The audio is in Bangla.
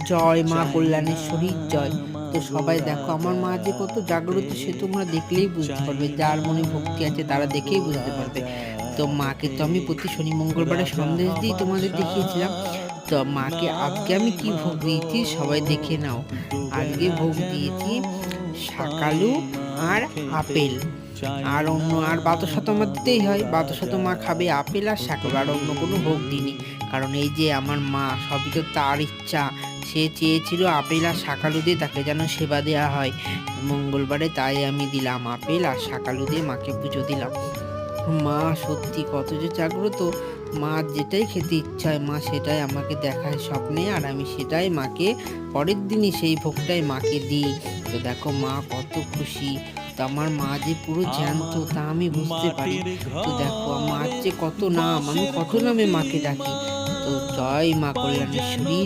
জয় মা কল্যাণেশ্বরীর জয়। তো সবাই দেখো আমার মা যে কত জাগ্রত সে তোমরা দেখলেই বুঝতে পারবে, যার মনে ভক্তি আছে তারা দেখেই বুঝতে পারবে। তো মাকে তো আমি প্রতি শনি মঙ্গলবারে সন্দেশ দিই, তোমাদের দেখিয়েছিলাম। তো মাকে আজকে আমি কি ভোগ দিয়েছি সবাই দেখে নাও। আজকে ভোগ দিয়েছি শাকালু আর আপেল, আর বাতাসা তো আমার দিতেই হয়, বাতাসা তো মা খাবে, আপেল আর শাকালু, আর অন্য কোনো ভোগ দিইনি। কারণ এই যে আমার মা, সবই তো তার ইচ্ছা, সে চেয়েছিল আপেল আর শাকালু দিয়ে তাকে যেন সেবা দেওয়া হয় মঙ্গলবারে, তাই আমি দিলাম আপেল আর শাকালু দিয়ে মাকে পুজো দিলাম। মা সত্যি কত যে জাগ্রত, মা যেটাই খেতে ইচ্ছা হয় মা সেটাই আমাকে দেখায় স্বপ্নে, আর আমি সেটাই মাকে পরের দিনই সেই ভোগটাই মাকে দিই। তো দেখো মা কত খুশি। তো আমার মা যে পুরো জ্যান্ত তা আমি বুঝতে পারি। তো দেখো মার যে কত নাম, আমি কত নামে মাকে ডাকি। তো জয় মা কল্যাণেশ্বরীর